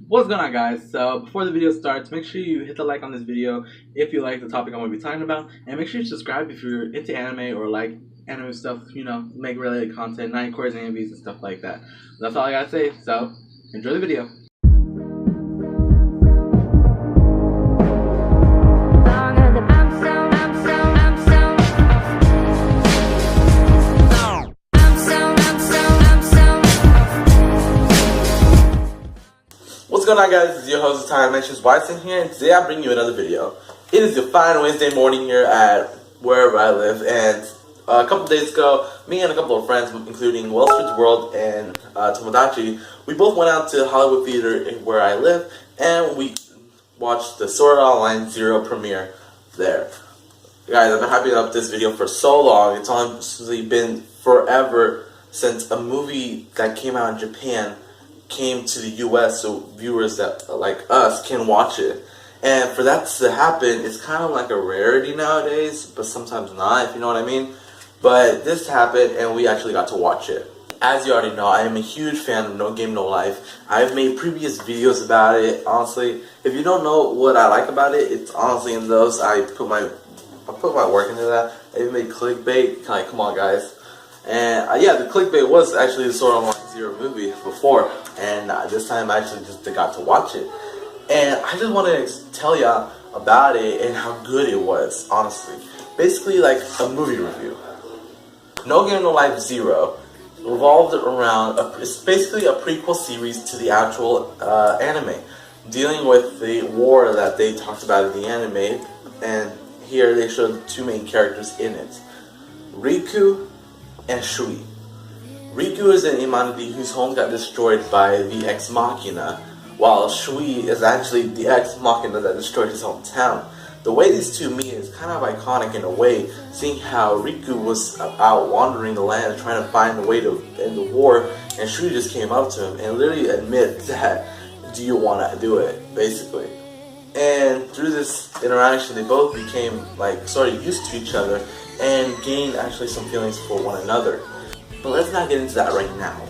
What's going on, guys? So before the video starts, make sure you hit the like on this video if you like the topic I'm going to be talking about, and make sure you subscribe if you're into anime or like anime stuff, make related content, 9 cores, AMVs, and stuff like that. That's all I gotta say, so enjoy the video. What's going on, guys? This is your host, Time Mentions Watson here, and today I bring you another video. It is your fine Wednesday morning here at wherever I live, and a couple days ago, me and a couple of friends, including Wellsford's World and Tomodachi, we both went out to Hollywood Theater where I live, and we watched the Sword Art Online Zero premiere there. Guys, I've been hyping up this video for so long. It's honestly been forever since a movie that came out in Japan came to the US, so viewers that like us can watch it. And for that to happen, it's kind of like a rarity nowadays, but sometimes not, if you know what I mean. But this happened, and we actually got to watch it. As you already know, I am a huge fan of No Game No Life. I've made previous videos about it. Honestly, if you don't know what I like about it, it's honestly in those I put my work into that. I even made clickbait. Like, come on, guys. And yeah, the clickbait was actually the Sword Art Online Zero movie before, and this time I actually just got to watch it. And I just want to tell y'all about it and how good it was, honestly. Basically, like a movie review. No Game No Life Zero revolved around, it's basically a prequel series to the actual anime, dealing with the war that they talked about in the anime, and here they showed the two main characters in it, Riku and Shui. Riku is an Imanadi whose home got destroyed by the Ex Machina, while Shui is actually the Ex Machina that destroyed his hometown. The way these two meet is kind of iconic in a way, seeing how Riku was out wandering the land trying to find a way to end the war, and Shui just came up to him and literally admit that, do you want to do it, basically. And through this interaction, they both became like sort of used to each other and gained actually some feelings for one another. But let's not get into that right now.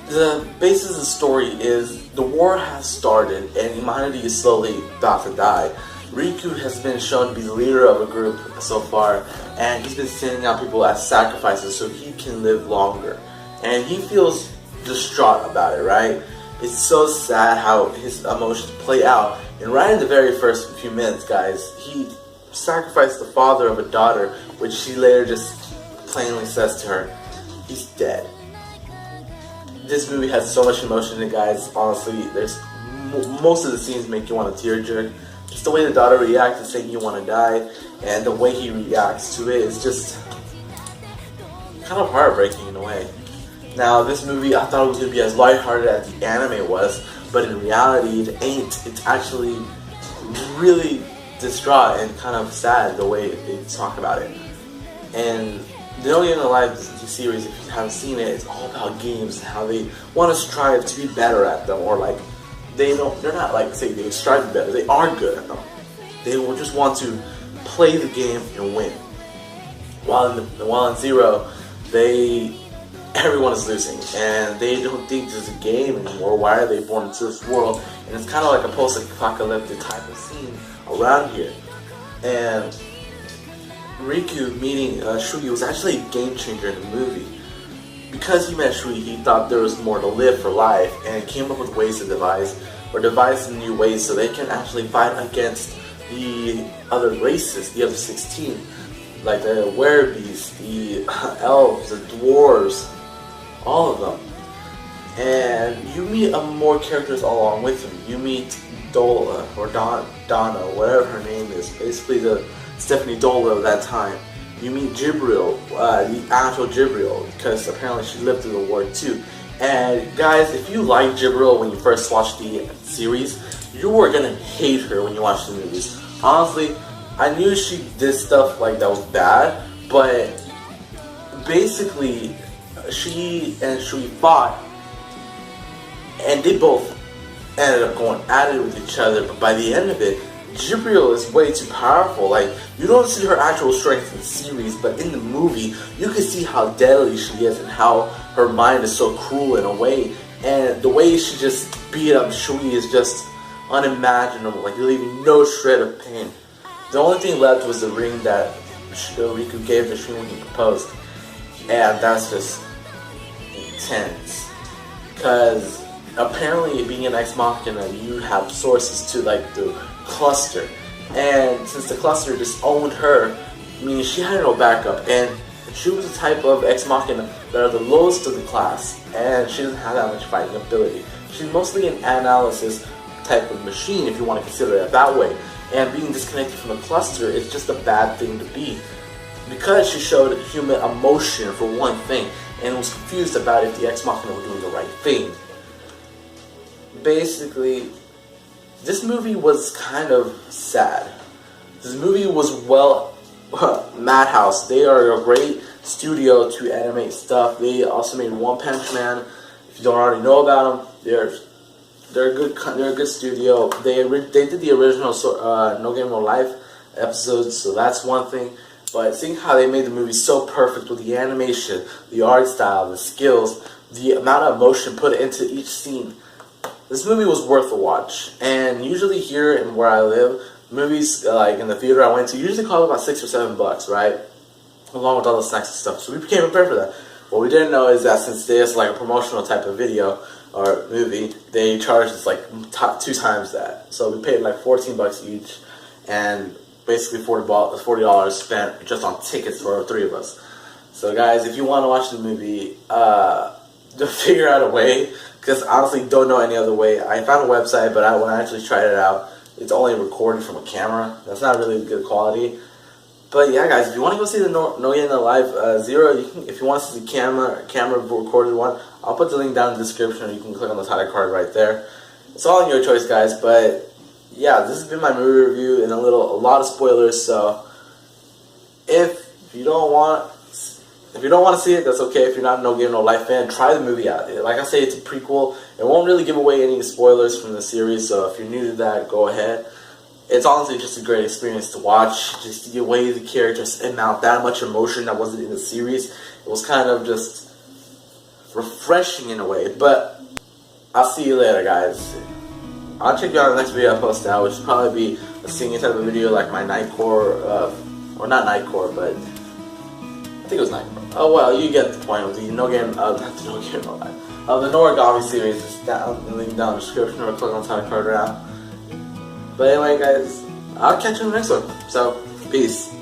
The basis of the story is the war has started and humanity is slowly about to die. Riku has been shown to be the leader of a group so far, and he's been sending out people as sacrifices so he can live longer. And he feels distraught about it, right? It's so sad how his emotions play out. And right in the very first few minutes, guys, he sacrificed the father of a daughter, which she later just plainly says to her, he's dead. This movie has so much emotion in it, guys. Honestly, there's most of the scenes make you want to tear jerk. Just the way the daughter reacts and saying you want to die, and the way he reacts to it is just kind of heartbreaking in a way. Now, this movie, I thought it was going to be as lighthearted as the anime was, but in reality, it ain't. It's actually really distraught and kind of sad the way they talk about it. And the No Game No Life series, if you haven't seen it, it's all about games and how they want to strive to be better at them, or like they're not like say they strive to be better, they are good at them. They will just want to play the game and win. While in Zero, everyone is losing, and they don't think this is a game anymore. Why are they born into this world? And it's kind of like a post-apocalyptic type of scene around here. And Riku meeting Shui was actually a game changer in the movie. Because he met Shui, he thought there was more to live for life, and came up with ways to devise new ways so they can actually fight against the other races, the other 16, like the werebeasts, the elves, the dwarves, all of them. And you meet more characters along with him. You meet Dola, or Donna, whatever her name is, basically the Stephanie Dola of that time. You meet Jibril, the actual Jibril, because apparently she lived through the war too. And guys, if you like Jibril when you first watched the series, you were gonna hate her when you watch the movies. Honestly, I knew she did stuff like that was bad, but basically, she and Shui fought, and they both ended up going at it with each other, but by the end of it, Jibril is way too powerful. Like, you don't see her actual strength in the series, but in the movie, you can see how deadly she is and how her mind is so cruel in a way. and the way she just beat up Shui is just unimaginable. Like, leaving no shred of pain. The only thing left was the ring that Riku gave to Shui when he proposed, and that's just intense. Because apparently, being an Ex Machina, you have sources to like the cluster, and since the cluster just owned her, meaning she had no backup, and she was the type of Ex Machina that are the lowest of the class, and she doesn't have that much fighting ability. She's mostly an analysis type of machine, if you want to consider it that way. And being disconnected from the cluster is just a bad thing to be, because she showed human emotion for one thing, and was confused about if the Ex Machina were doing the right thing. Basically, this movie was kind of sad. This movie was Madhouse, they are a great studio to animate stuff. They also made One Punch Man. If you don't already know about them, they're a good studio. They did the original No Game No Life episodes, so that's one thing. But seeing how they made the movie so perfect with the animation, the art style, the skills, the amount of emotion put into each scene, this movie was worth a watch. And usually here in where I live, movies like in the theater I went to usually cost about $6 or $7, right? Along with all the snacks and stuff. So we became prepared for that. What we didn't know is that since there's like a promotional type of video or movie, they charged us like 2 times that. So we paid like $14 each, and basically $40 spent just on tickets for 3 of us. So guys, if you want to watch the movie, just figure out a way, because I honestly don't know any other way. I found a website, but when I actually tried it out, it's only recorded from a camera. That's not really good quality. But yeah, guys, if you want to go see the No Game No Life Zero, if you want to see the camera recorded one, I'll put the link down in the description, or you can click on the title card right there. It's all in your choice, guys. But yeah, this has been my movie review and a lot of spoilers. So if you don't want to see it, that's okay. If you're not a No Game No Life fan, try the movie out. Like I say, it's a prequel. It won't really give away any spoilers from the series, so if you're new to that, go ahead. It's honestly just a great experience to watch. Just the way the characters amount that much emotion that wasn't in the series. It was kind of just refreshing in a way. But I'll see you later, guys. I'll check you out in the next video I post out, which will probably be a singing type of video, like my Nightcore, or not Nightcore, but I think it was Nightcore. Oh well, you get the point with the No Game, not the No Game No Life. The Noragami series is down, the link down in the description, or click on the title card right now. But anyway, guys, I'll catch you in the next one. So, peace.